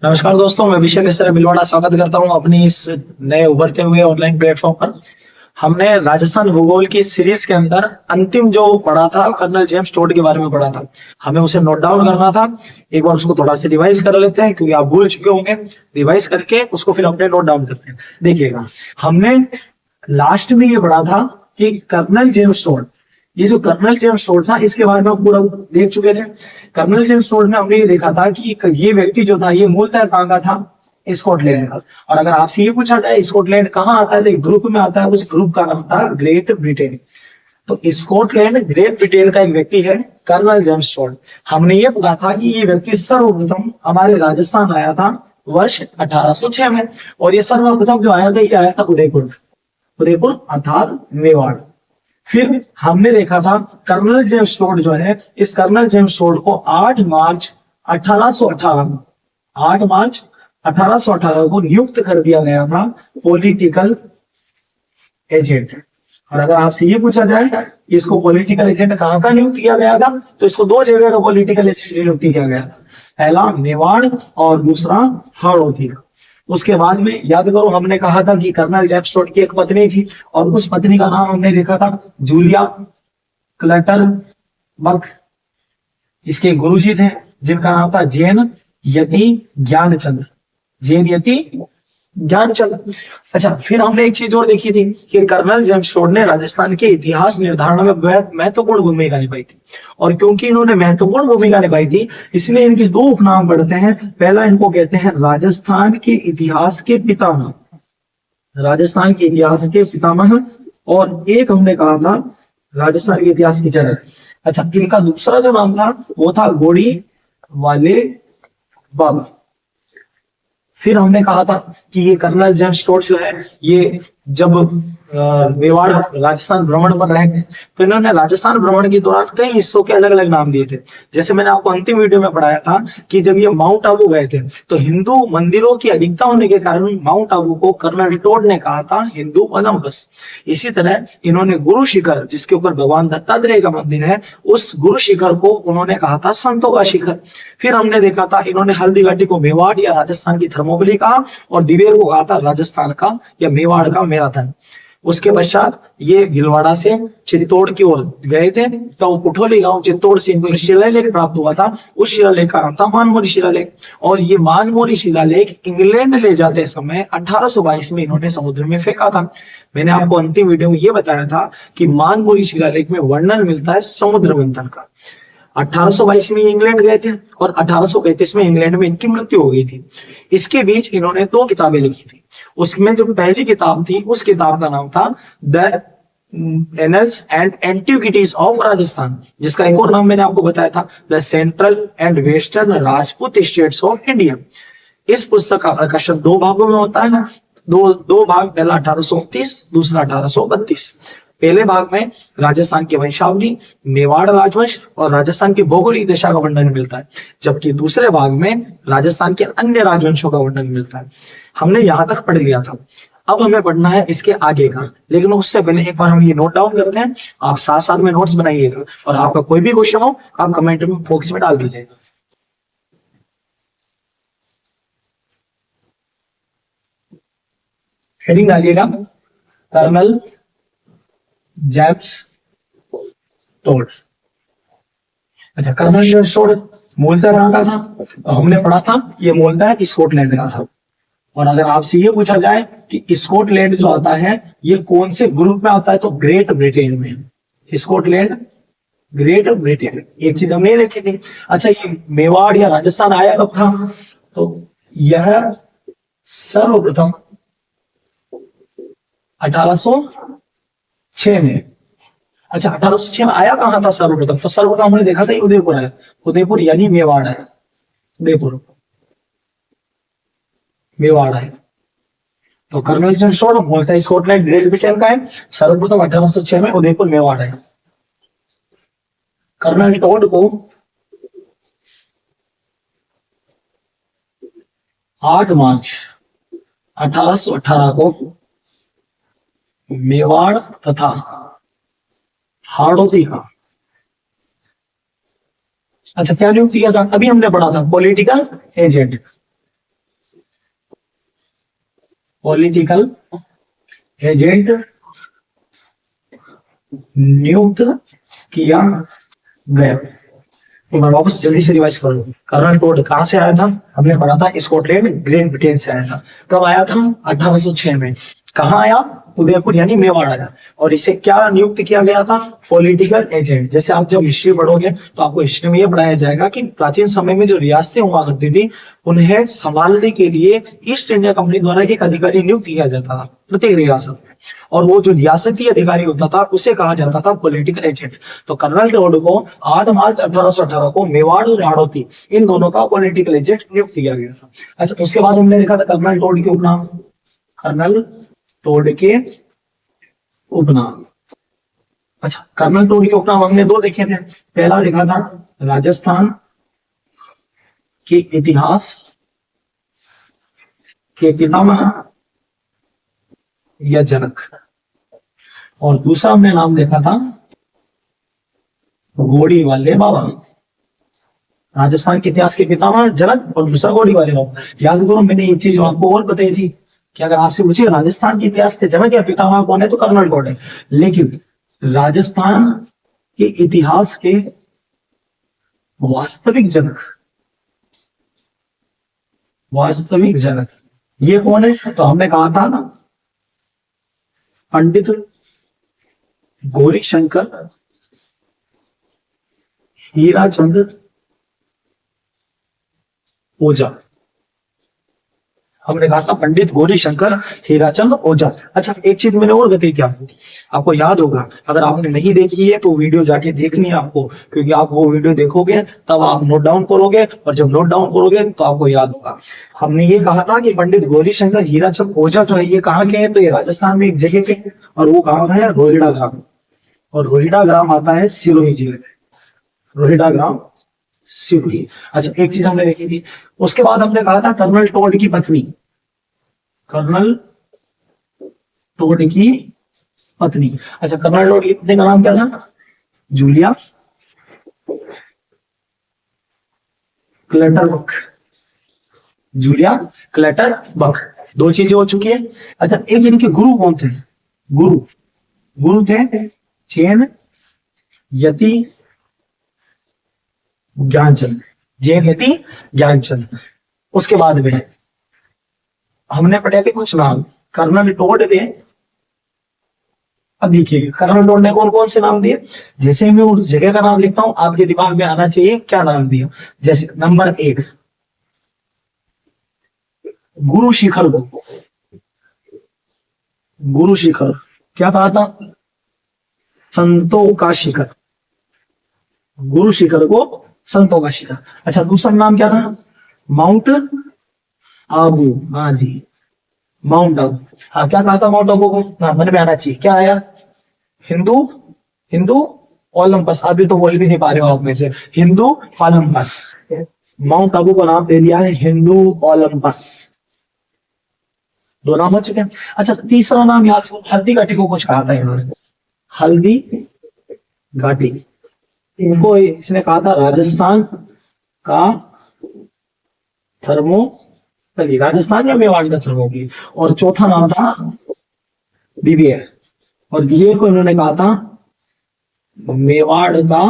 नमस्कार दोस्तों, मैं अभिषेक मिश्रा भिलवाड़ा स्वागत करता हूं अपनी इस नए उभरते हुए ऑनलाइन प्लेटफॉर्म पर। हमने राजस्थान भूगोल की सीरीज के अंदर अंतिम जो पढ़ा था कर्नल जेम्स टोड के बारे में पढ़ा था। हमें उसे नोट डाउन करना था। एक बार उसको थोड़ा सा रिवाइज कर लेते हैं क्योंकि आप भूल चुके होंगे। रिवाइज करके उसको फिर अपने नोट डाउन करते हैं। देखिएगा, हमने लास्ट में ये पढ़ा था कि कर्नल जेम्स टोड, ये जो कर्नल जेम्स टोड था इसके बारे में हम पूरा देख चुके थे। कर्नल जेम्स टोड में हमने ये देखा था कि ये व्यक्ति जो था ये मूलतः कहाँ का था, स्कॉटलैंड का। और अगर आपसे ये पूछा जाए स्कॉटलैंड कहाँ आता है तो एक ग्रुप में आता है, उस ग्रुप का नाम था ग्रेट ब्रिटेन। तो स्कॉटलैंड ग्रेट ब्रिटेन का एक व्यक्ति है कर्नल जेम्स टोड। हमने ये पढ़ा था कि ये व्यक्ति सर्वप्रथम हमारे राजस्थान आया था वर्ष 1806 में। और ये सर्वप्रथम जो आया था ये आया था उदयपुर, उदयपुर अर्थात मेवाड़। फिर हमने देखा था कर्नल जेम्स टोड जो है, इस कर्नल जेम्स टोड को 8 मार्च 1818 8 मार्च 1818 को नियुक्त कर दिया गया था पॉलिटिकल एजेंट। और अगर आपसे ये पूछा जाए इसको पॉलिटिकल एजेंट कहाँ का नियुक्त किया गया था, तो इसको दो जगह का पॉलिटिकल एजेंट नियुक्त किया गया था। पहला मेवाड़ और दूसरा हाड़ौती। उसके बाद में याद करो, हमने कहा था कि कर्नल जेम्स टोड की एक पत्नी थी और उस पत्नी का नाम हमने देखा था जूलिया क्लटर बक। इसके गुरुजी थे जिनका नाम था जैन यति ज्ञानचंद, जैन यति ज्ञानचंद। अच्छा, फिर हमने एक चीज और देखी थी कि कर्नल जेम्स टोड ने राजस्थान के इतिहास निर्धारण में महत्वपूर्ण भूमिका निभाई थी। और क्योंकि इन्होंने महत्वपूर्ण भूमिका निभाई थी इसलिए इनके दो उपनाम पड़ते हैं। पहला इनको कहते हैं राजस्थान के इतिहास के पितामह, राजस्थान के इतिहास के पितामह। और एक हमने कहा था राजस्थान के इतिहास की जनक। अच्छा, इनका दूसरा जो नाम था वो था गोड़ी वाले बाबा। फिर हमने कहा था कि ये कर्नल जेम्स टोड जो है ये जब मेवाड़ राजस्थान भ्रमण पर रहे तो इन्होंने राजस्थान भ्रमण के दौरान कई हिस्सों के अलग अलग नाम दिए थे। जैसे मैंने आपको अंतिम वीडियो में पढ़ाया था कि जब ये माउंट आबू गए थे तो हिंदू मंदिरों की अधिकता होने के कारण माउंट आबू को कर्नल टोड ने कहा था हिंदू ओलंपस। इसी तरह इन्होंने गुरु शिखर, जिसके ऊपर भगवान दत्तात्रेय का मंदिर है, उस गुरु शिखर को उन्होंने कहा था संतों का शिखर। फिर हमने देखा था इन्होंने हल्दी घाटी को मेवाड़ या राजस्थान की थर्मोपली कहा और दिवेर को कहा था राजस्थान का या मेवाड़ का मैराथन। उसके पश्चात ये भीलवाड़ा से चित्तौड़ की ओर गए थे तो कुठोली गांव चित्तौड़ से इनको एक शिलालेख प्राप्त हुआ था। उस शिलालेख का नाम था मानमोरी शिलालेख। और ये मानमोरी शिलालेख इंग्लैंड ले जाते समय 1822 में इन्होंने समुद्र में फेंका था। मैंने आपको अंतिम वीडियो में यह बताया था कि मानमोरी शिलालेख में वर्णन मिलता है समुद्र मंथन का। 1822 में इंग्लैंड गए थे और 1835 में इंग्लैंड में इनकी मृत्यु हो गई थी। इसके बीच इन्होंने दो किताबें लिखी थी। उसमें जो पहली किताब थी उस किताब का नाम था the annuls and antiquities of Rajasthan, जिसका एक और नाम मैंने आपको बताया था the central and western Rajput states of India. इस पुस्तक का प्रकाशन दो भागों में होता है। दो भाग, पहला 1829, दूसरा 1832। पहले भाग में राजस्थान की वंशावली, मेवाड़ राजवंश और राजस्थान की भौगोलिक दशा का वर्णन मिलता है, जबकि दूसरे भाग में राजस्थान के अन्य राजवंशों का वर्णन मिलता है। हमने यहां तक पढ़ लिया था। अब हमें पढ़ना है इसके आगे का, लेकिन उससे पहले एक बार हम ये नोट डाउन करते हैं। आप साथ साथ में नोट्स बनाइएगा और आपका कोई भी क्वेश्चन हो आप कमेंट में बॉक्स में डाल दीजिएगा। हेडिंग डालिएगा कर्नल जेम्स टोड। अच्छा, कर्नल जेम्स टोड मूलतः कहाँ का था, तो हमने पढ़ा था ये मूलतः स्कॉटलैंड का था। और अगर आपसे ये पूछा जाए कि स्कॉटलैंड जो आता है ये कौन से ग्रुप में आता है, तो ग्रेट ब्रिटेन में। Scotland great Britain. एक चीज हमने देखी थी। अच्छा, ये मेवाड़ या राजस्थान आया कब था, तो यह सर्वप्रथम 1806 में। अच्छा, 1806 में आया कहां था सर्वप्रथम, तो सर्वप्रथम हमने देखा था उदयपुर है, उदयपुर यानी मेवाड़ है, उदयपुर मेवाड़ है। तो कर्नल जेम्स टोड बोलता है स्कॉटलैंड ग्रेट ब्रिटेन का है, सर्वप्रथम 1806 में उदयपुर मेवाड़ है। कर्नल टोड को 8 मार्च 1818 को मेवाड़ तथा हाड़ौती का, अच्छा क्या नियुक्त किया था, अभी हमने पढ़ा था पॉलिटिकल एजेंट। पॉलिटिकल एजेंट नियुक्त किया गया। एक बार वापस जल्दी से रिवाइज कर लो। कर्नल टोड कहां से आया था? हमने पढ़ा था स्कॉटलैंड ग्रेट ब्रिटेन से आया था। कब आया था? 1806 में। कहाँ आया? उदयपुर यानी मेवाड़ आया। और इसे क्या नियुक्त किया गया था? Political agent. जैसे आप जब हिस्ट्री पढ़ोगे तो आपको हिस्ट्री में यह पढ़ाया जाएगा कि प्राचीन समय में जो रियासतें हुआ करती थी उन्हें संभालने के लिए ईस्ट इंडिया कंपनी द्वारा एक अधिकारी नियुक्त किया जाता था प्रत्येक रियासत में। और वो जो रियासती अधिकारी होता था उसे कहा जाता था पॉलिटिकल एजेंट। तो कर्नल टोड को 8 मार्च 1818 को मेवाड़ और हाड़ौती इन दोनों का पॉलिटिकल एजेंट नियुक्त किया गया था। अच्छा, उसके बाद हमने देखा था कर्नल टोड के उपनाम। कर्नल टोड के उपनाम। अच्छा, कर्नल टोड के उपनाम हमने दो देखे थे। पहला देखा था राजस्थान के इतिहास के पितामह या जनक, और दूसरा हमने नाम देखा था घोड़ी वाले बाबा। राजस्थान के इतिहास के पितामह जनक और दूसरा घोड़ी वाले बाबा। याद करो, मैंने एक चीज आपको और बताई थी कि अगर आपसे पूछे राजस्थान के इतिहास के जनक या पितामह कौन है तो कर्नल टोड है। लेकिन राजस्थान के इतिहास के वास्तविक जनक, वास्तविक जनक ये कौन है? तो हमने कहा था ना, पंडित गौरी शंकर हीराचंद ओझा। हमने कहा था पंडित गौरी शंकर हीराचंद ओझा। अच्छा, एक चीज मैंने और बताई थी आपको, आपको याद होगा। अगर आपने नहीं देखी है तो वीडियो जाके देखनी है आपको, क्योंकि आप वो वीडियो देखोगे तब आप नोट डाउन करोगे, और जब नोट डाउन करोगे तो आपको याद होगा। हमने ये कहा था कि पंडित गौरी शंकर हीराचंद ओझा जो है ये कहाँ के हैं? तो ये राजस्थान में एक जगह के, और वो कहाँ का है? रोहिड़ा ग्राम। और रोहिड़ा ग्राम आता है सिरोही जिले में। रोहिड़ा ग्राम सिरोही। अच्छा, एक चीज हमने देखी थी। उसके बाद हमने कहा था कर्नल टोड की पत्नी, कर्नल टोड की पत्नी। अच्छा, कर्नल टोड की पत्नी का नाम क्या था? जूलिया क्लटरबक। जूलिया क्लटरबक। दो चीजें हो चुकी है। अच्छा, एक इनके गुरु कौन थे? गुरु गुरु थे चैन यति ज्ञानचंद। जैन यति ज्ञानचंद। उसके बाद में हमने पढ़े थे कुछ नाम कर्नल टोड ने। अब देखिए कर्नल टोड ने कौन कौन से नाम दिए। जैसे मैं उस जगह का नाम लिखता हूं आपके दिमाग में आना चाहिए क्या नाम दिया। जैसे नंबर 1 गुरु शिखर को, गुरु शिखर क्या कहा था? संतों का शिखर। गुरु शिखर को संतों का शिखर। अच्छा, दूसरा नाम क्या था? माउंट आबू। हाँ जी, माउंट आबू। हाँ, क्या कहा था माउंट आबू को? हाँ, मन में आना चाहिए। क्या आया? हिंदू, हिंदू ओलंपस। आदि तो बोल भी नहीं पा रहे हो आप में से। हिंदू ओलंपस। माउंट आबू को नाम दे दिया है हिंदू ओलंपस। दो नाम हो चुके हैं। अच्छा, तीसरा नाम याद करो। हल्दी घाटी को कुछ कहा था इन्होंने। हल्दी घाटी, इनको इसने कहा था राजस्थान का थर्मोपली। राजस्थान या मेवाड़ का थर्मोपली। और चौथा नाम था बीबीएर। और बीबीएर को इन्होंने कहा था मेवाड़ का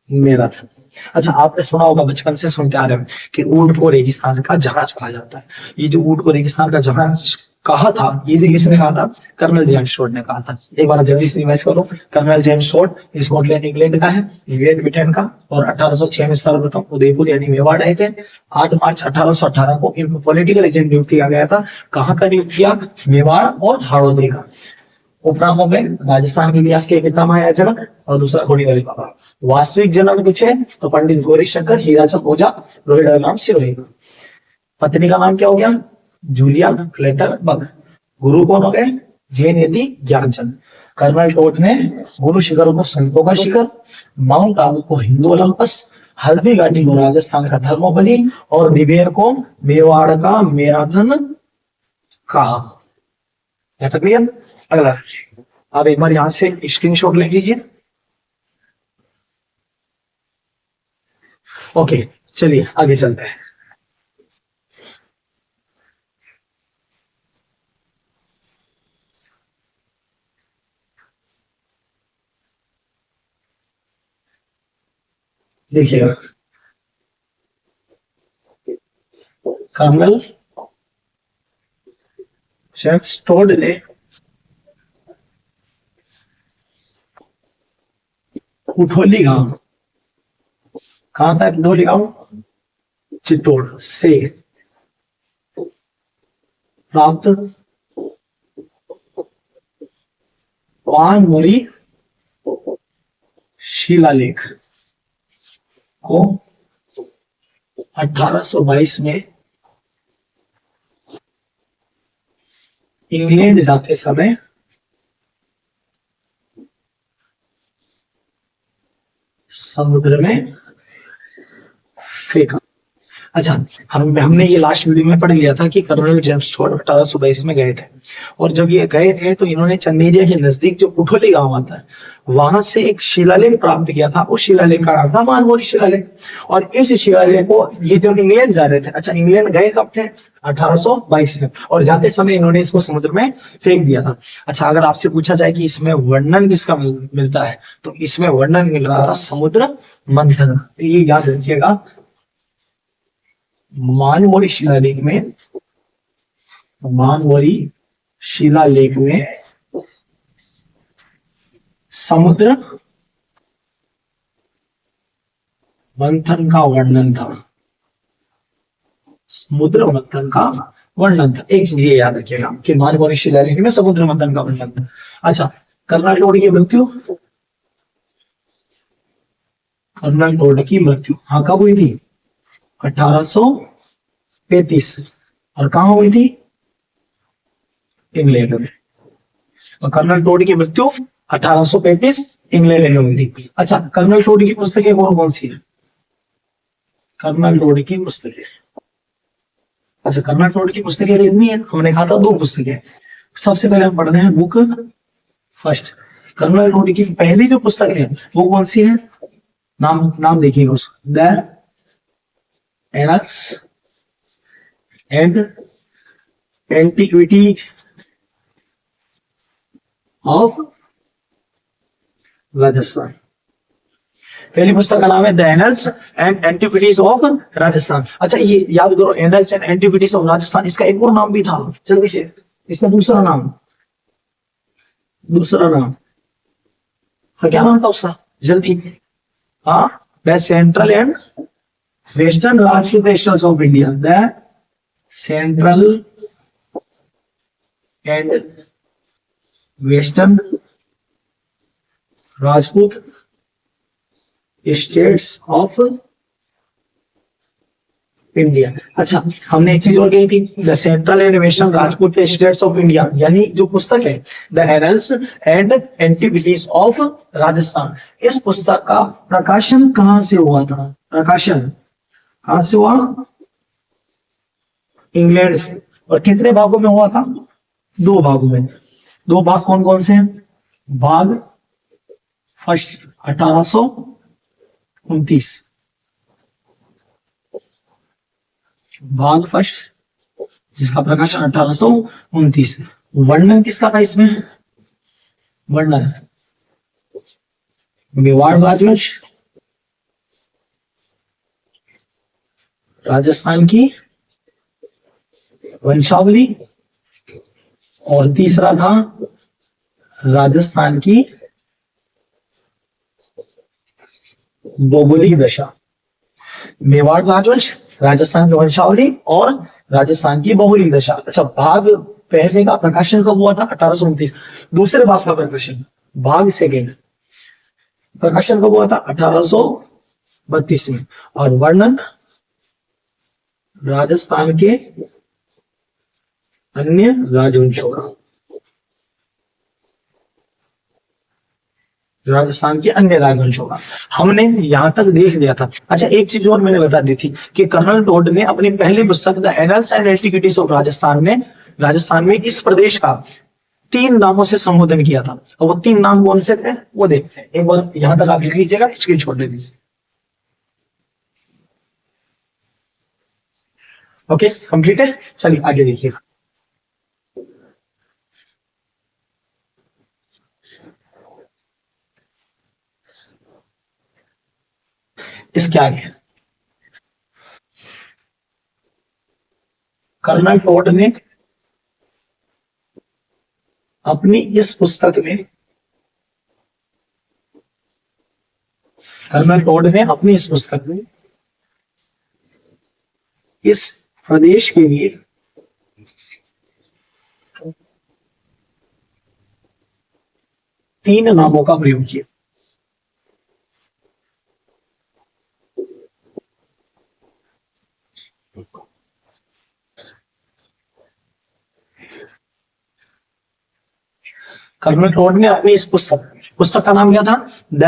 मैराथन। अच्छा, आपने सुना होगा, बचपन से सुनते आ रहे हैं कि ऊंट को रेगिस्तान का जहाज कहा जाता है। ये जो ऊंट को रेगिस्तान का जहाज कहा था, ये भी किसने कहा था? कर्नल जेम्स टोड ने कहा था। एक बार जल्दी से रिवाइज करो। Colonel James Tod Scotland England का है, ग्रेट ब्रिटेन का, और 1806 में सर्वप्रथम उदयपुर यानी मेवाड़ आए थे। 8 मार्च 1818 को इनको पॉलिटिकल एजेंट नियुक्त किया गया था। कहाँ का नियुक्त किया? मेवाड़ और हाड़ौती का। उपनामों में राजस्थान के इतिहास के पितामह या जनक, और दूसरा घोड़ी वाले बाबा। वास्तविक जनक पूछे तो पंडित गौरी शंकर हीराचंद ओझा, रोहिड़ा नाम सिरोही। पत्नी का नाम क्या हो गया? जूलिया क्लेटरबक। गुरु कौन हो गए? जैन यति ज्ञानचंद। कर्नल टोड ने गुरु शिखर को संतों का शिखर, माउंट आबू को हिंदू ओलंपस, हल्दी घाटी को राजस्थान का थर्मोपली, और दिबेर को मेवाड़ का मैराथन कहा। क्लियर? अगला आप एक बार यहां से स्क्रीनशॉट ले लीजिए। ओके, चलिए आगे चलते हैं। देखिएगा, कर्नल जेम्स टोड ने कुठोली गांव, कहां था कुठोली गांव? चित्तौड़ से प्राप्त वानमोरी शिलालेख को 1822 में इंग्लैंड जाते समय समुद्र में फेंका। अच्छा, हमने ये लास्ट वीडियो में पढ़ लिया था कि कर्नल जेम्स टोड 1822 में गए थे, और जब ये गए थे तो इन्होंने चंदेरिया के नजदीक जो कुठोली गांव आता है वहां से एक शिलालेख प्राप्त किया था। उस शिलालेख का नाम था मानमोरी शिलालेख। और इस शिलालेख को ये जब इंग्लैंड जा रहे थे, अच्छा इंग्लैंड गए कब थे? 1822 में, और जाते समय इन्होंने इसको समुद्र में फेंक दिया था। अच्छा, अगर आपसे पूछा जाए कि इसमें वर्णन किसका मिलता है, तो इसमें वर्णन मिल रहा था समुद्र मंथन। तो ये याद रखिएगा, मानवरी शिलालेख में, मानवरी शिलालेख में समुद्र मंथन का वर्णन था। समुद्र मंथन का वर्णन था। एक चीज ये याद रखिएगा कि मानवरी शिलालेख में समुद्र मंथन का वर्णन था। अच्छा, कर्नल टोड की मृत्यु, कर्नल टोड की मृत्यु हाँ कब हुई थी? 1835। और कहां हुई थी? इंग्लैंड में। और कर्नल टोड की मृत्यु 1835 इंग्लैंड में हुई थी। अच्छा, कर्नल टोड की पुस्तकें कौन कौन सी है? कर्नल टोड की पुस्तकें, अच्छा कर्नल टोड की पुस्तकें कितनी है? हमने कहा था दो पुस्तकें। सबसे पहले हम पढ़ते हैं बुक फर्स्ट। कर्नल टोड की पहली जो पुस्तक है वो कौन सी है? नाम नाम देखिएगा उसका, the annuls and antiquities of Rajasthan. पहली पुस्तक का नाम है the annuls and antiquities of Rajasthan. अच्छा, ये याद करो, annuls and antiquities of Rajasthan, इसका एक और नाम भी था, जल्दी से, इसका दूसरा नाम, दूसरा नाम, हाँ क्या नाम था उसका? जल्दी, हाँ, the central and western Rajput states of India, the central and western Rajput states of India. अच्छा, हमने एक चीज और कही थी, the central and western Rajput states of India, यानी जो पुस्तक है the annuls and antiquities of Rajasthan, इस पुस्तक का प्रकाशन कहां से हुआ था? प्रकाशन कहां से हुआ? इंग्लैंड से। और कितने भागों में हुआ था? दो भागों में। दो भाग कौन कौन से हैं? भाग फर्स्ट 1829, भाग फर्स्ट जिसका प्रकाशन 1829। वर्णन किसका था इसमें? वर्णन मेवाड़ राजवंश, राजस्थान की वंशावली, और तीसरा था राजस्थान की भौगोलिक दशा। मेवाड़ राजवंश, राजस्थान की वंशावली, और राजस्थान की भौगोलिक दशा। अच्छा, भाग पहले का प्रकाशन कब हुआ था? 1829। दूसरे भाग का प्रकाशन, भाग सेकेंड, प्रकाशन कब हुआ था? 1832 में। और वर्णन राजस्थान के अन्य राजवंशों का, राजस्थान के अन्य राजवंशों का हमने यहां तक देख लिया था। अच्छा, एक चीज और मैंने बता दी थी कि कर्नल टोड ने अपनी पहली पुस्तक the annuls and antiquities of Rajasthan में, राजस्थान में इस प्रदेश का तीन नामों से संबोधन किया था। और वो तीन नाम कौन से थे वो देखते हैं। एक बार यहां तक आप लिख लीजिएगा, स्क्रीन शॉट ले लीजिए। ओके, कंप्लीट है। चलिए आगे देखिए। इसके आगे कर्नल टोड ने अपनी इस पुस्तक में कर्नल टोड ने अपनी इस पुस्तक में इस प्रदेश के लिए 3 नामों का प्रयोग किया। कर्नल टोड ने अपनी इस पुस्तक का नाम क्या था? The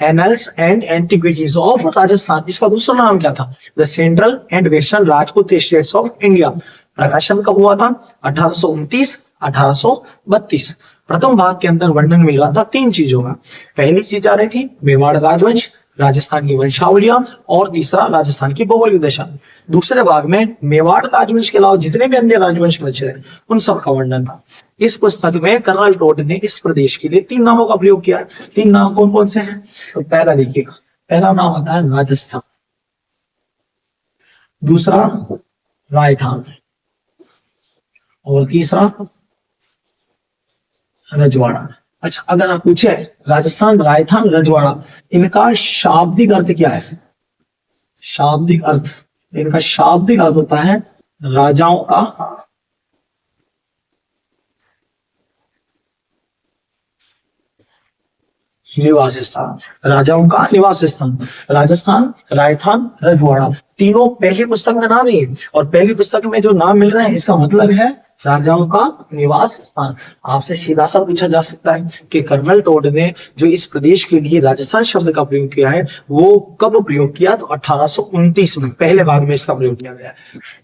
annuls and antiquities of Rajasthan. इसका दूसरा नाम क्या था? The central and western Rajput states of India. प्रकाशन कब हुआ था? 1829 1832। प्रथम भाग के अंदर वर्णन मिल रहा था 3 चीजों का। पहली चीज आ रही थी मेवाड़ राजवंश, राजस्थान की वंशावलियां, और तीसरा राजस्थान की भौगोलिक दशा। दूसरे भाग में मेवाड़ राजवंश के अलावा जितने भी अन्य राजवंश बचे हैं उन सब का वर्णन था। इस पुस्तक में कर्नल टोड ने इस प्रदेश के लिए 3 नामों का प्रयोग किया। 3 नाम कौन कौन से हैं? तो पहला देखिएगा, पहला नाम आता है राजस्थान, दूसरा राजस्थान, और तीसरा रजवाड़ा। अच्छा, अगर आप पूछे राजस्थान, राजस्थान, रजवाड़ा, इनका शाब्दिक अर्थ क्या है? शाब्दिक अर्थ, इनका शाब्दिक अर्थ होता है राजाओं का निवास स्थान। राजाओं का निवास स्थान राजस्थान, राजस्थान, रजवाड़ा, तीनों पहली पुस्तक में नाम है। और पहली पुस्तक में जो नाम मिल रहा है इसका मतलब है राजाओं का निवास स्थान। आपसे सीधा सा पूछा जा सकता है कि कर्नल टोड ने जो इस प्रदेश के लिए राजस्थान शब्द का प्रयोग किया है वो कब प्रयोग किया? तो 1829 में पहले भाग में इसका प्रयोग किया गया है।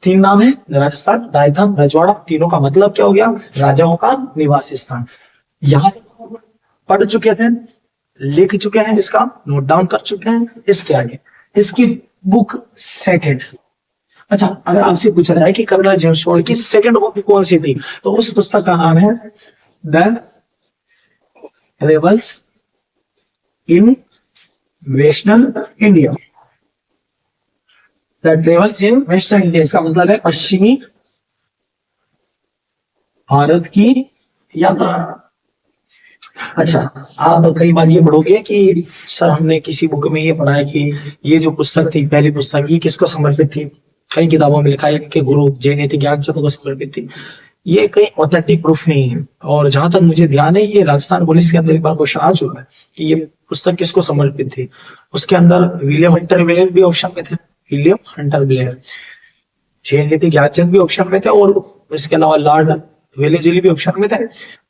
3 नाम है राजस्थान, राजस्थान, रजवाड़ा, तीनों का मतलब क्या हो गया? राजाओं का निवास स्थान। यहाँ पढ़ चुके थे, लिख चुके हैं, इसका नोट डाउन कर चुके हैं। इसके आगे इसकी बुक सेकंड। अच्छा, अगर आपसे पूछा जाए कि कर्नल जेम्स टोड की सेकंड बुक कौन सी थी तो उस पुस्तक का नाम है the travels in western India. The travels in western India, इसका मतलब है पश्चिमी भारत की यात्रा। अच्छा, आप कई बार ये पढ़ोगे कि सर हमने किसी बुक में ये पढ़ा है कि ये जो पुस्तक थी, पहली पुस्तक, ये किसको समर्पित थी? कई किताबों में लिखा है कि गुरु जयनीति ज्ञानचंद को समर्पित थी। ये कई ऑथेंटिक प्रूफ नहीं है, और जहां तक मुझे ध्यान है ये राजस्थान पुलिस के अंदर एक बार क्वेश्चन आ चुका है कि ये पुस्तक किसको समर्पित थी। उसके अंदर विलियम हंटर ब्लेयर भी ऑप्शन में थे, विलियम हंटर ब्लेयर। जयनीति ज्ञानचंद भी ऑप्शन में थे, और इसके अलावा लॉर्ड वेलेजली भी ऑप्शन में थे।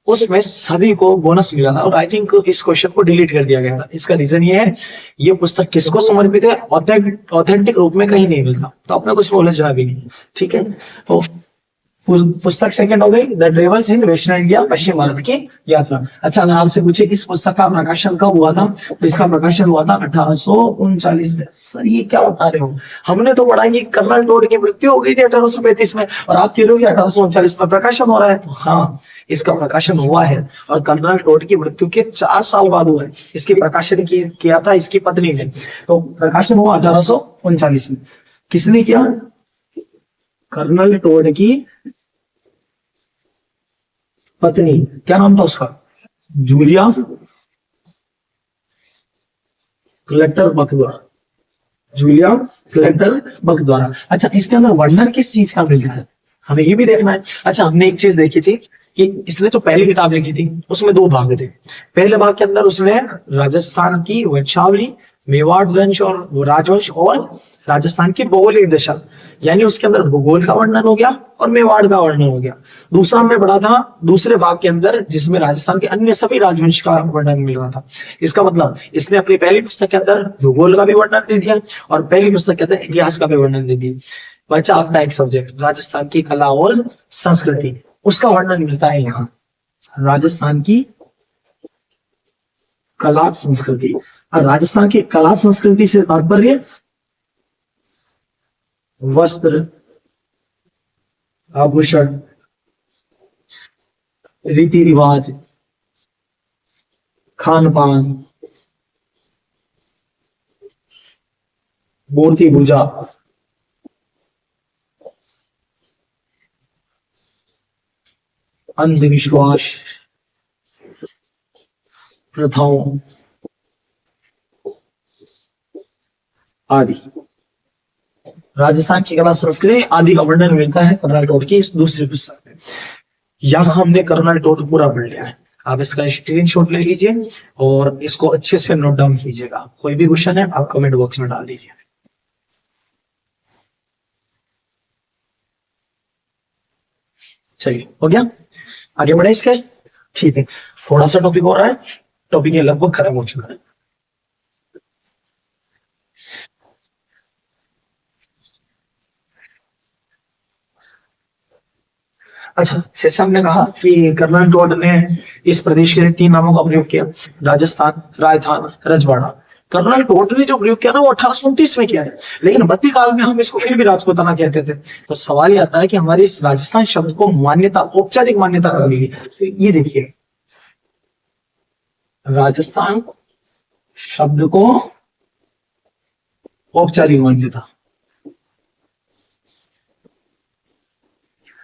उसमें सभी को बोनस मिला था, और आई थिंक इस क्वेश्चन को डिलीट कर दिया गया था। इसका रीजन ये है, ये पुस्तक किसको समर्पित है ऑथेंटिक रूप में कहीं नहीं मिलता, तो अपने कुछ नॉलेज रहा भी नहीं। ठीक है, तो पुस्तक सेकंड हो गई the travels in western India, पश्चिम भारत की यात्रा। अच्छा, अगर आपसे पूछे इस पुस्तक का प्रकाशन कब हुआ था तो इसका प्रकाशन हुआ था 1839 में। सर ये क्या बता रहे हो? हमने तो पढ़ा कि कर्नल टोड की मृत्यु हो गई थी 1835 में, और आप कह रहे हो कि 1839 में प्रकाशन हो रहा है। तो हाँ, इसका प्रकाशन हुआ है, और कर्नल टोड की मृत्यु के 4 साल बाद हुआ है। इसकी प्रकाशन किया था इसकी पत्नी ने, तो प्रकाशन हुआ 1839 में। किसने किया? कर्नल टोड की पत्नी, क्या नाम था उसका? जूलिया क्लेटर बक द्वारा, जूलिया क्लेटर बक द्वारा। अच्छा, इसके अंदर वर्णन किस चीज का मिलता है हमें ये भी देखना है। अच्छा, हमने एक चीज देखी थी कि इसने जो पहली किताब लिखी थी उसमें 2 भाग थे। पहले भाग के अंदर उसने राजस्थान की वंशावली, मेवाड़ वंश और राजवंश, और राजस्थान की भौगोलिक दशा, यानी उसके अंदर भूगोल का वर्णन हो गया और मेवाड़ का वर्णन हो गया। दूसरा हमने पढ़ा था दूसरे भाग के अंदर जिसमें राजस्थान के अन्य सभी राजवंश का वर्णन मिल रहा था। इसका मतलब इसने अपनी पहली पुस्तक के अंदर भूगोल का भी वर्णन दे दिया और पहली पुस्तक के अंदर इतिहास का भी वर्णन दे दिया। बचा आपका एक सब्जेक्ट राजस्थान की कला और संस्कृति, उसका वर्णन मिलता है यहाँ। राजस्थान की कला संस्कृति, और राजस्थान की कला संस्कृति से तात्पर्य वस्त्र, आभूषण, रीति रिवाज, खान पान, मूर्ति पूजा, अंधविश्वास, प्रथाओं आदि। राजस्थान की कला संस्कृति आदि का वर्णन मिलता है कर्नल टोट की इस दूसरी पुस्तक में। यहाँ हमने कर्नल टोट पूरा पढ़ लिया है। आप इसका स्क्रीनशॉट ले लीजिए और इसको अच्छे से नोट डाउन कीजिएगा। कोई भी क्वेश्चन है आप कमेंट बॉक्स में डाल दीजिए। चलिए हो गया, आगे बढ़े इसके। ठीक है, थोड़ा सा टॉपिक हो रहा है, टॉपिक ये लगभग खत्म हो चुका है। अच्छा, जैसे हमने कहा कि कर्नल टोट ने इस प्रदेश के 3 नामों का प्रयोग किया, राजस्थान, राजस्थान, रजवाड़ा। कर्नल टोट ने जो प्रयोग किया ना वो 1829 में किया है, लेकिन मध्यकाल में हम इसको फिर भी राजपूताना कहते थे। तो सवाल ये आता है कि हमारे इस राजस्थान शब्द को मान्यता, औपचारिक मान्यता कब मिली? तो ये देखिए, राजस्थान शब्द को औपचारिक मान्यता।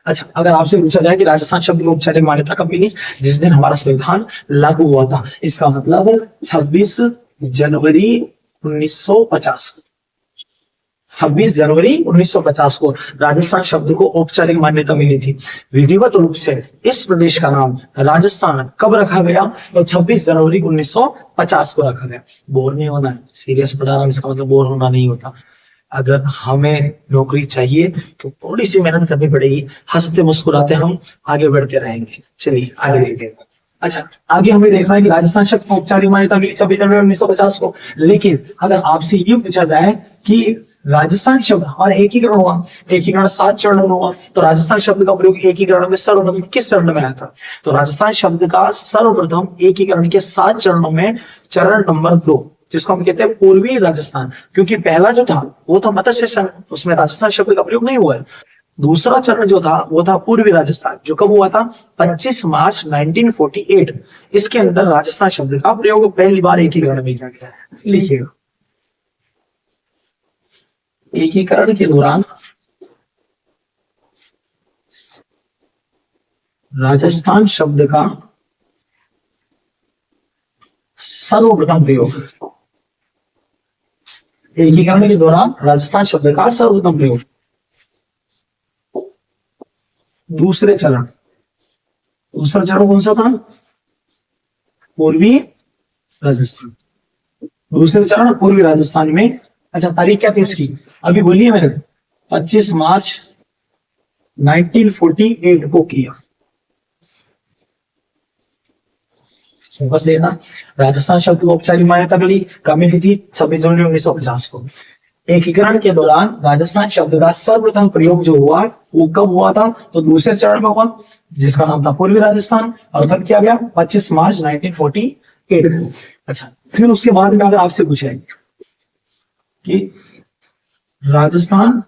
अच्छा, अगर आपसे पूछा जाए कि राजस्थान शब्द को औपचारिक मान्यता कब मिली? जिस दिन हमारा संविधान लागू हुआ था। इसका मतलब 26 जनवरी 1950। 26 जनवरी 1950 को राजस्थान शब्द को औपचारिक मान्यता मिली थी। विधिवत रूप से इस प्रदेश का नाम राजस्थान कब रखा गया? तो 26 जनवरी 1950 को रखा गया। बोर नहीं होना है, सीरियस पढ़ा रहा हूं, इसका मतलब बोर होना नहीं होता। अगर हमें नौकरी चाहिए तो थोड़ी सी मेहनत करनी पड़ेगी, हंसते मुस्कुराते हम आगे बढ़ते रहेंगे। चलिए आगे देखते हैं। अच्छा, आगे हमें देखना है कि राजस्थान शब्द को औपचारिक मान्यता मिली 26 जनवरी 1950 को। लेकिन अगर आपसे ये पूछा जाए कि राजस्थान शब्द हमारा एकीकरण हुआ, एकीकरण 7 चरणों में हुआ, तो राजस्थान शब्द का प्रयोग एकीकरण में सर्वप्रथम किस चरण में आया था? तो राजस्थान शब्द का सर्वप्रथम एकीकरण के 7 चरणों में चरण नंबर 2, जिसको हम कहते हैं पूर्वी राजस्थान, क्योंकि पहला जो था वो था मत्स्य संघ, उसमें राजस्थान शब्द का प्रयोग नहीं हुआ है। दूसरा चरण जो था वो था पूर्वी राजस्थान, जो कब हुआ था? 25 मार्च 1948। इसके अंदर राजस्थान शब्द का प्रयोग पहली बार एकीकरण में किया गया। लिखिएगा, एकीकरण के दौरान राजस्थान शब्द का सर्वप्रथम प्रयोग, एकीकरण के दौरान राजस्थान शब्द का सर्वप्रथम प्रयोग। दूसरा चरण कौन सा था? पूर्वी राजस्थान। दूसरे चरण पूर्वी राजस्थान में। अच्छा, तारीख क्या थी इसकी? अभी बोलिए मैंने, 25 मार्च 1948 को किया। बस देखना, राजस्थान शब्द को औपचारिक मान्यता मिली कब मिली थी? 26 जनवरी 1950 को। एकीकरण के दौरान राजस्थान शब्द का सर्वप्रथम प्रयोग जो हुआ वो कब हुआ था? तो दूसरे चरण में हुआ, जिसका नाम था पूर्वी राजस्थान, और कब किया गया? 25 मार्च 1948 को। अच्छा, फिर उसके बाद में अगर आपसे पूछे कि राजस्थान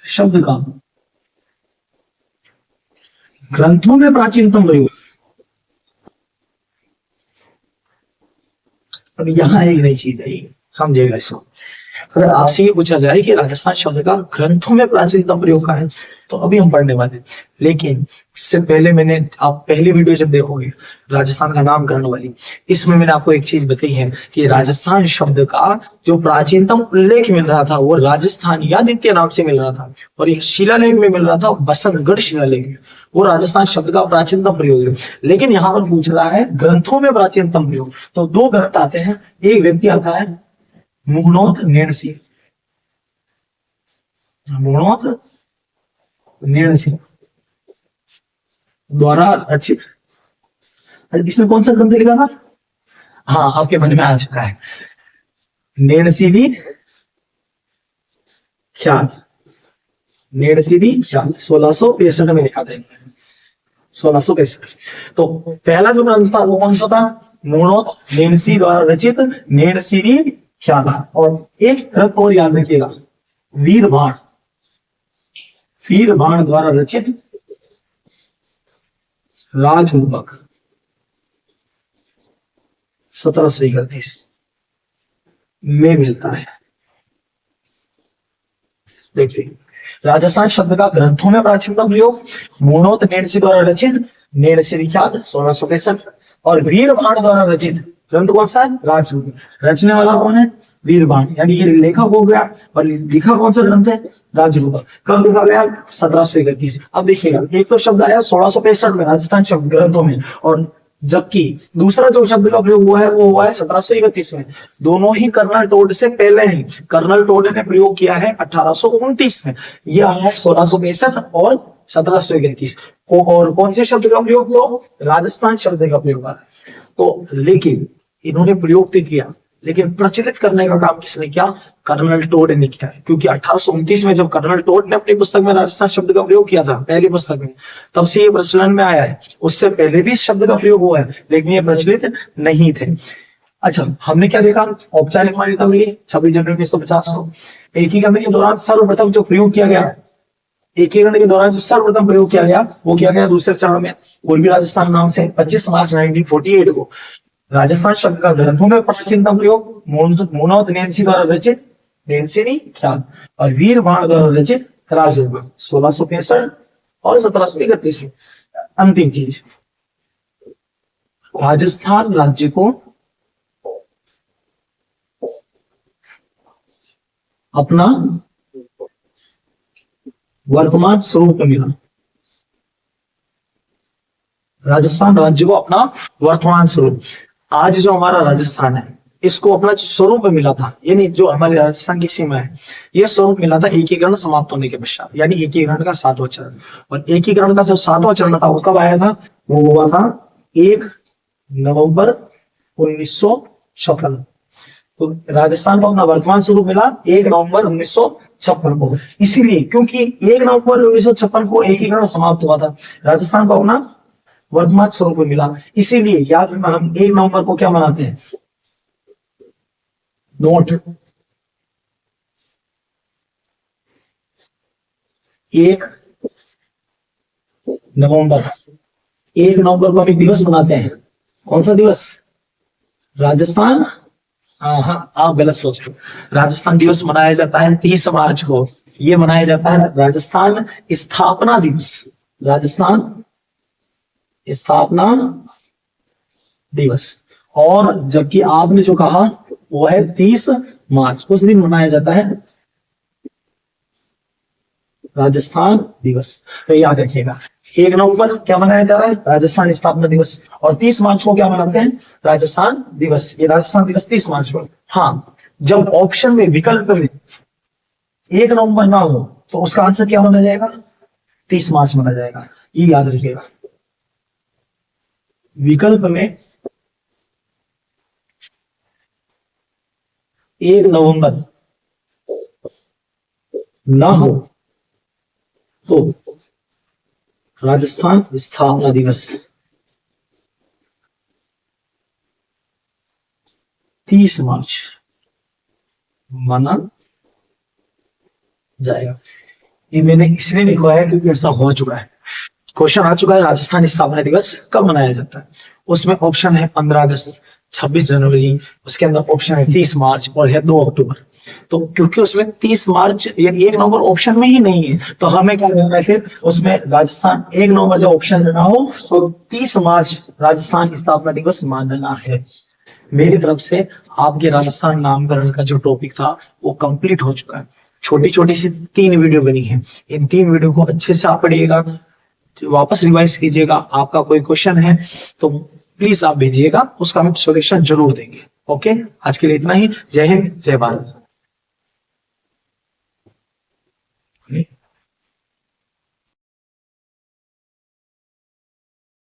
शब्द का ग्रंथों में प्राचीनतम प्रयोग, अब यहाँ एक नई चीज है, समझिएगा इसको। अगर आपसे ये पूछा जाए कि राजस्थान शब्द का ग्रंथों में प्राचीनतम प्रयोग का है, तो अभी हम पढ़ने वाले। लेकिन इससे पहले मैंने, आप पहली वीडियो जब देखोगे राजस्थान का नामकरण वाली, इसमें मैंने आपको एक चीज बताई है कि राजस्थान शब्द का जो प्राचीनतम उल्लेख मिल रहा था वो राजस्थान या द्वितीय नाम से मिल रहा था, और एक शिलालेख में मिल रहा था, बसंतगढ़ शिलालेख में, वो राजस्थान शब्द का प्राचीनतम प्रयोग है। लेकिन यहाँ पर पूछ रहा है ग्रंथों में प्राचीनतम प्रयोग, तो 2 ग्रंथ आते हैं। एक व्यक्ति आता है मुगनोत नेणसी, मुगनोत नेणसी द्वारा रचित। इसमें कौन सा ग्रंथ लिखा था? हाँ, आपके मन में आ चुका है, नेणसीदी ख्यात। नेणसीदी ख्यात 1665 में लिखा था, 1665। तो पहला जो ग्रंथ था वो कौन सा था? मुगनोत नेणसी द्वारा रचित नेणसीदी ख्यात। और एक ग्रंथ और याद रखिएगा, वीरबाण, वीरबाण द्वारा रचित राजरूपक 1731। में मिलता है। देखिए, राजस्थान शब्द का ग्रंथों में प्राचीनतम प्रयोग मूणोत नेणसी द्वारा रचित, नेणसी विख्यात 1665, और वीरबाण द्वारा रचित ग्रंथ कौन सा है? राजरूप। रचने वाला कौन है? वीरबाण, यानी ये लेखक हो गया, और लिखा कौन सा ग्रंथ है? राजरूप। कब लिखा गया? 1731। अब देखिएगा, एक तो शब्द आया 1665 में राजस्थान शब्द ग्रंथों में, और जबकि दूसरा जो शब्द का प्रयोग हुआ है वो हुआ है 1731 में। दोनों ही कर्नल टोड से पहले ही कर्नल टोड ने प्रयोग किया है 1829 में। ये आया है 1665 और 1731। और कौन से शब्द का प्रयोग? तो राजस्थान शब्द का प्रयोग आ रहा है। तो लेकिन इन्होंने प्रयोग तो किया, लेकिन प्रचलित करने का काम किसने किया? कर्नल टोड ने किया है। क्योंकि 1829 में जब कर्नल टोड ने अपनी पुस्तक में राजस्थान शब्द का प्रयोग किया था, पहली पुस्तक में, तब से ये प्रचलन में आया है। उससे पहले भी इस शब्द का प्रयोग हुआ है, लेकिन ये प्रचलित नहीं थे। अच्छा, हमने क्या देखा? औपचारिक मान्यता मिली 26 जनवरी 1950 को। एकीकरण के दौरान सर्वप्रथम जो प्रयोग किया गया, एकीकरण के दौरान जो सर्वप्रथम प्रयोग किया गया वो किया गया दूसरे चरण में, पूर्वी राजस्थान नाम से 25 मार्च 1948 को। राजस्थान शब्द का ग्रंथों में प्राचीनतम प्रयोग मूणोत नेणसी द्वारा रचित, नेणसी नहीं ख्यात, और वीरबाण द्वारा रचित राजरूप 1665 और 1731 में। अंतिम चीज, राजस्थान राज्य को अपना वर्तमान स्वरूप मिला। राजस्थान राज्य को अपना वर्तमान स्वरूप, आज जो हमारा राजस्थान है इसको अपना स्वरूप मिला था, यानी जो हमारे राजस्थान की सीमा है यह स्वरूप मिला था एकीकरण समाप्त होने के पश्चात, यानी एकीकरण का 7वां चरण। और एकीकरण का जो 7वां चरण था वो कब आया था? वो हुआ था 1 नवंबर 1956। तो राजस्थान को अपना वर्तमान स्वरूप मिला 1 नवंबर 1956 को। इसीलिए क्योंकि 1 नवंबर 1956 को एकीकरण समाप्त हुआ था, राजस्थान को अपना वर्तमान स्वरूप मिला, इसीलिए याद रखना हम 1 नवंबर को क्या मनाते हैं? नोट, 1 नवंबर, 1 नवंबर को हम एक दिवस मनाते हैं। कौन सा दिवस? राजस्थान, हाँ आप गलत सोच रहे हो। राजस्थान दिवस मनाया जाता है 30 मार्च को। यह मनाया जाता है राजस्थान स्थापना दिवस, राजस्थान स्थापना दिवस। और जबकि आपने जो कहा वो है 30 मार्च, उस दिन मनाया जाता है राजस्थान दिवस। तो याद रखिएगा, 1 नवंबर क्या मनाया जा रहा है? राजस्थान स्थापना दिवस। और 30 मार्च को क्या मनाते हैं? राजस्थान दिवस। ये राजस्थान दिवस 30 मार्च को। हाँ, जब ऑप्शन में विकल्प में 1 नवंबर ना हो तो उसका आंसर क्या माना जाएगा? 30 मार्च माना जाएगा, ये याद रखिएगा। विकल्प में 1 नवंबर ना हो तो राजस्थान स्थापना दिवस 30 मार्च माना जाएगा। ये मैंने इसलिए लिखा है क्योंकि ऐसा हो चुका है, क्वेश्चन आ चुका है। राजस्थान स्थापना दिवस कब मनाया जाता है? उसमें ऑप्शन है 15 अगस्त, 26 जनवरी, उसके अंदर ऑप्शन है 30 मार्च और है 2 अक्टूबर। तो क्योंकि उसमें 30 मार्च या 1 नवंबर ऑप्शन में ही नहीं है, तो हमें क्या करना है फिर? उसमें राजस्थान 1 नवंबर जब ऑप्शन में ना हो तो 30 मार्च राजस्थान स्थापना दिवस मानना है। मेरी तरफ से आपके राजस्थान नामकरण का जो टॉपिक था वो कंप्लीट हो चुका है। छोटी छोटी सी 3 वीडियो बनी है, इन 3 वीडियो को अच्छे से आप पढ़िएगा, वापस रिवाइज कीजिएगा। आपका कोई क्वेश्चन है तो प्लीज आप भेजिएगा, उसका हम सॉल्यूशन जरूर देंगे। ओके, आज के लिए इतना ही। जय हिंद, जय भारत।